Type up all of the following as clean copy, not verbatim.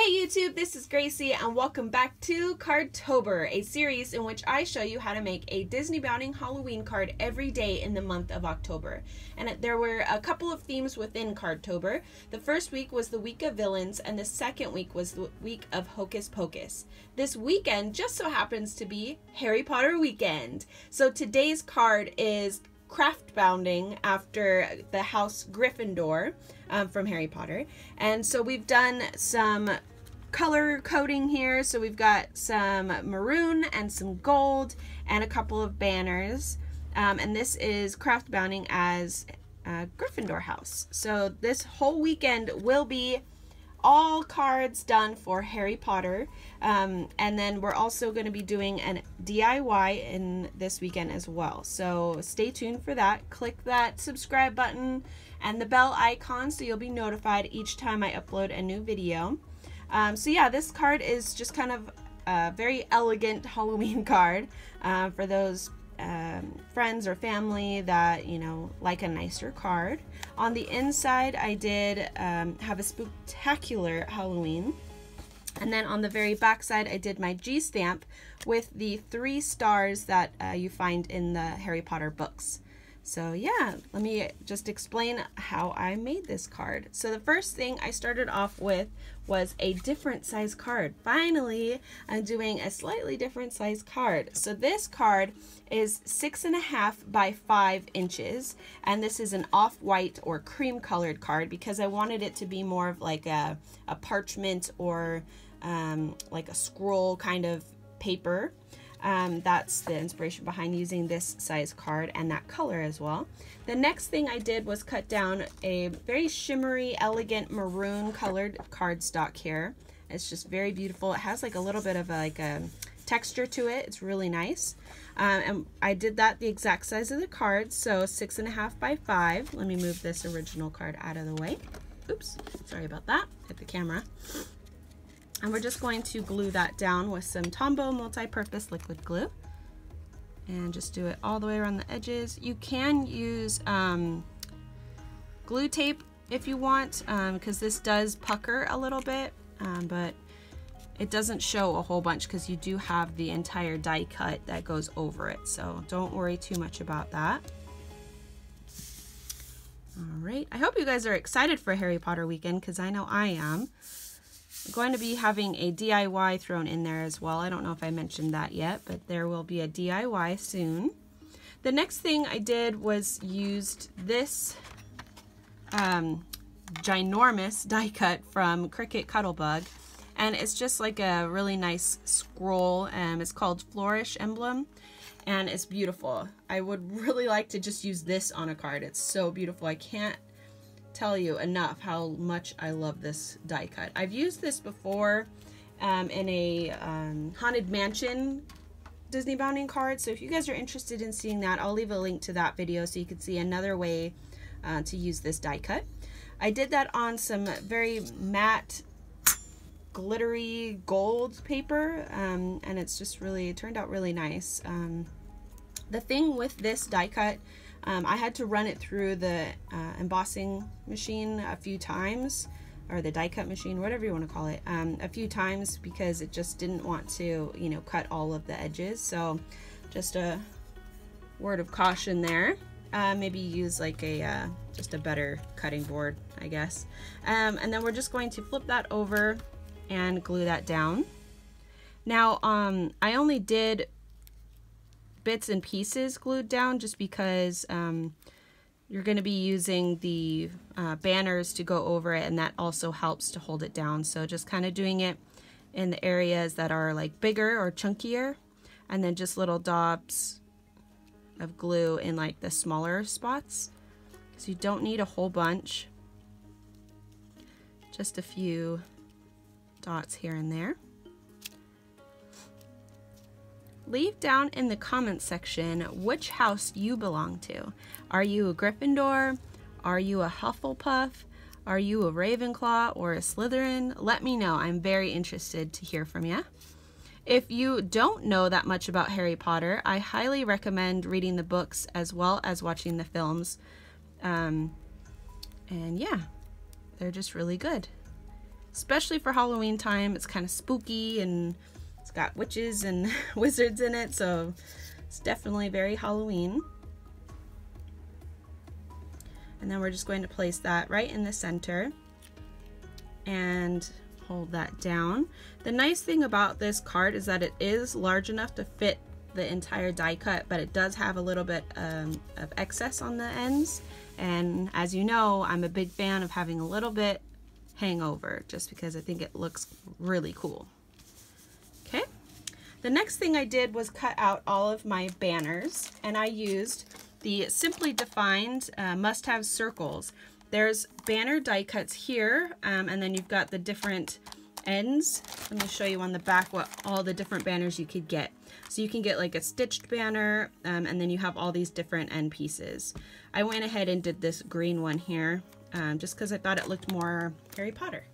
Hey YouTube, this is Gracie and welcome back to Card-tober, a series in which I show you how to make a Disney bounding Halloween card every day in the month of October. And there were a couple of themes within Card-tober. The first week was the week of villains and the second week was the week of Hocus Pocus. This weekend just so happens to be Harry Potter weekend. So today's card is craft bounding after the house Gryffindor from Harry Potter. And so we've done some color coding here. So we've got some maroon and some gold and a couple of banners. And this is craft bounding as a Gryffindor house. So this whole weekend will be all cards done for Harry Potter, and then we're also going to be doing an DIY in this weekend as well, so stay tuned for that. Click that subscribe button and the bell icon so you'll be notified each time I upload a new video. So yeah, this card is just kind of a very elegant Halloween card for those friends or family that, you know, like a nicer card. On the inside I did have a spectacular Halloween, and then on the very back side I did my G stamp with the 3 stars that you find in the Harry Potter books. So yeah, let me just explain how I made this card. So the first thing I started off with was a different size card. Finally, I'm doing a slightly different size card. So this card is 6.5 by 5 inches, and this is an off-white or cream colored card because I wanted it to be more of like a parchment or like a scroll kind of paper. That's the inspiration behind using this size card and that color as well. The next thing I did was cut down a very shimmery, elegant maroon colored cardstock here. It's just very beautiful. It has like a little bit of like a texture to it. It's really nice. And I did that the exact size of the card, so 6.5 by 5. Let me move this original card out of the way. Oops, sorry about that. Hit the camera. And we're just going to glue that down with some Tombow multi-purpose liquid glue. And just do it all the way around the edges. You can use glue tape if you want, because this does pucker a little bit, but it doesn't show a whole bunch because you do have the entire die cut that goes over it. So don't worry too much about that. All right, I hope you guys are excited for Harry Potter weekend because I know I am. I'm going to be having a DIY thrown in there as well. I don't know if I mentioned that yet, but there will be a DIY soon. The next thing I did was used this ginormous die cut from Cricut Cuttlebug, and it's just like a really nice scroll. It's called Flourish Emblem, and it's beautiful. I would really like to just use this on a card. It's so beautiful. I can't tell you enough how much I love this die cut. I've used this before in a Haunted Mansion Disney bounding card, so if you guys are interested in seeing that, I'll leave a link to that video so you can see another way to use this die cut. I did that on some very matte glittery gold paper, and it's just really, it turned out really nice. The thing with this die cut, I had to run it through the embossing machine a few times, or the die cut machine, whatever you want to call it, a few times because it just didn't want to, you know, cut all of the edges. So just a word of caution there. Maybe use like a just a better cutting board, I guess. And then we're just going to flip that over and glue that down. Now I only did bits and pieces glued down just because you're going to be using the banners to go over it, and that also helps to hold it down. So just kind of doing it in the areas that are like bigger or chunkier, and then just little dobs of glue in like the smaller spots, because you don't need a whole bunch, just a few dots here and there. Leave down in the comments section which house you belong to. Are you a Gryffindor? Are you a Hufflepuff? Are you a Ravenclaw or a Slytherin? Let me know. I'm very interested to hear from you. If you don't know that much about Harry Potter, I highly recommend reading the books as well as watching the films. And yeah, they're just really good. especially for Halloween time. It's kind of spooky and it's got witches and wizards in it, so it's definitely very Halloween. And then we're just going to place that right in the center and hold that down. The nice thing about this card is that it is large enough to fit the entire die cut, but it does have a little bit of excess on the ends. And as you know, I'm a big fan of having a little bit hangover just because I think it looks really cool. Okay. The next thing I did was cut out all of my banners, and I used the Simply Defined must-have circles. There's banner die cuts here, and then you've got the different ends. Let me show you on the back what all the different banners you could get. So you can get like a stitched banner, and then you have all these different end pieces. I went ahead and did this green one here, just because I thought it looked more Harry Potter.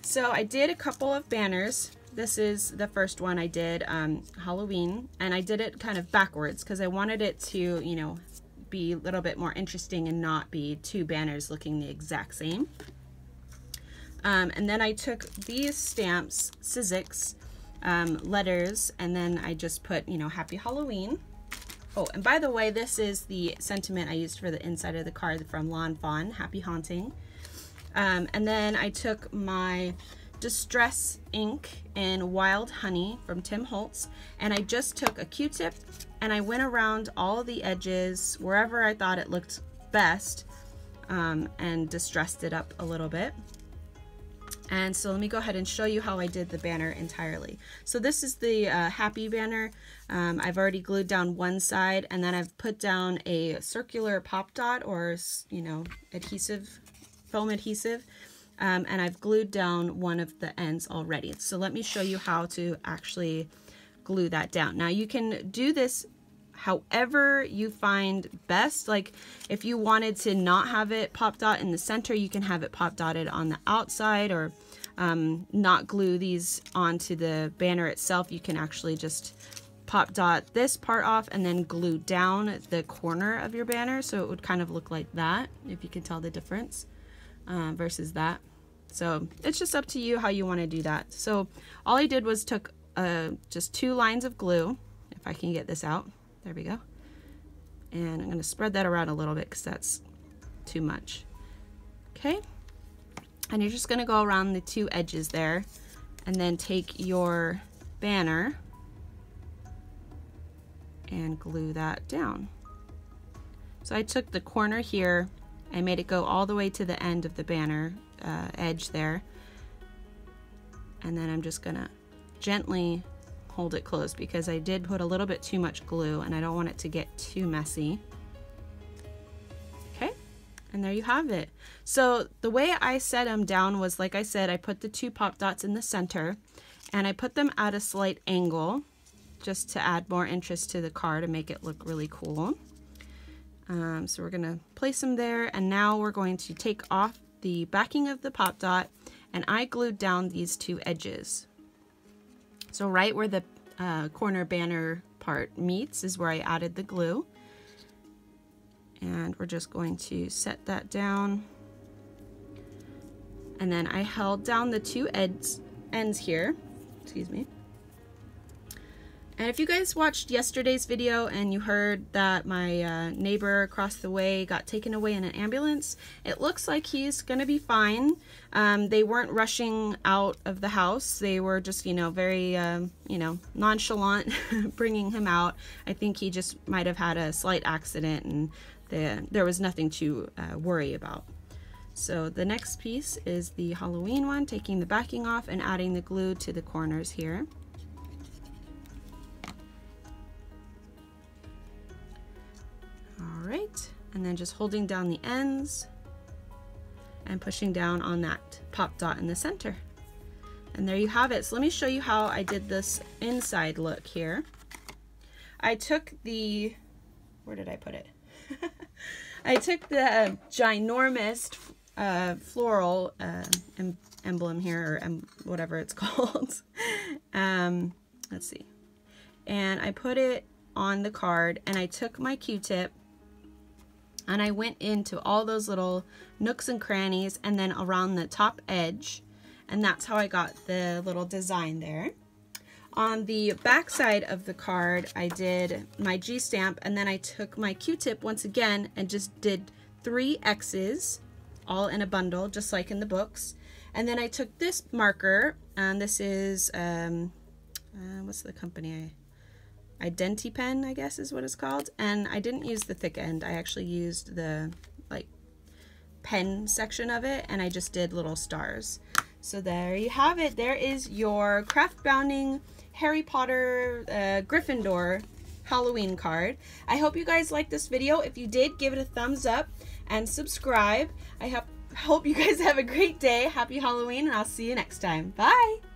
So I did a couple of banners. This is the first one I did, Halloween, and I did it kind of backwards because I wanted it to, you know, be a little bit more interesting and not be two banners looking the exact same. And then I took these stamps, Sizzix letters, and then I just put, you know, Happy Halloween. Oh, and by the way, this is the sentiment I used for the inside of the card from Fawn, Happy Haunting. And then I took my Distress ink in Wild Honey from Tim Holtz, and I just took a Q-tip and I went around all the edges wherever I thought it looked best, and distressed it up a little bit. And so let me go ahead and show you how I did the banner entirely. So this is the happy banner. I've already glued down one side, and then I've put down a circular pop dot, or, you know, adhesive, foam adhesive. And I've glued down one of the ends already. So let me show you how to actually glue that down. Now you can do this however you find best. Like if you wanted to not have it pop dot in the center, you can have it pop dotted on the outside, or not glue these onto the banner itself. You can actually just pop dot this part off and then glue down the corner of your banner, so it would kind of look like that, if you can tell the difference, versus that. So it's just up to you how you want to do that. So all I did was took just 2 lines of glue, if I can get this out. There we go. And I'm going to spread that around a little bit because that's too much. Okay. And you're just going to go around the 2 edges there, and then take your banner and glue that down. So I took the corner here and made it go all the way to the end of the banner edge there, and then I'm just gonna gently hold it closed because I did put a little bit too much glue and I don't want it to get too messy. Okay, and there you have it. So the way I set them down was, like I said, I put the 2 pop dots in the center and I put them at a slight angle just to add more interest to the card and make it look really cool. So we're gonna place them there, and now we're going to take off the backing of the pop dot, and I glued down these 2 edges. So right where the corner banner part meets is where I added the glue, and we're just going to set that down, and then I held down the 2 ends here, excuse me. And if you guys watched yesterday's video and you heard that my neighbor across the way got taken away in an ambulance, it looks like he's gonna be fine. They weren't rushing out of the house. They were just, you know, very, you know, nonchalant bringing him out. I think he just might have had a slight accident, and there was nothing to worry about. So the next piece is the Halloween one, taking the backing off and adding the glue to the corners here. Alright, and then just holding down the ends and pushing down on that pop dot in the center. And there you have it. So let me show you how I did this inside look here. I took the, where did I put it? I took the ginormous floral emblem here, or whatever it's called. Let's see. And I put it on the card, and I took my Q-tip, And I went into all those little nooks and crannies and then around the top edge. And that's how I got the little design there. On the back side of the card, I did my G-stamp, and then I took my Q-tip once again and just did 3 X's all in a bundle, just like in the books. And then I took this marker, and this is, what's the company? IdentiPen, I guess is what it's called. And I didn't use the thick end. I actually used the, like, pen section of it, and I just did little stars. So there you have it. There is your craft bounding Harry Potter Gryffindor Halloween card. I hope you guys liked this video. If you did, give it a thumbs up and subscribe. I hope you guys have a great day. Happy Halloween, and I'll see you next time. Bye!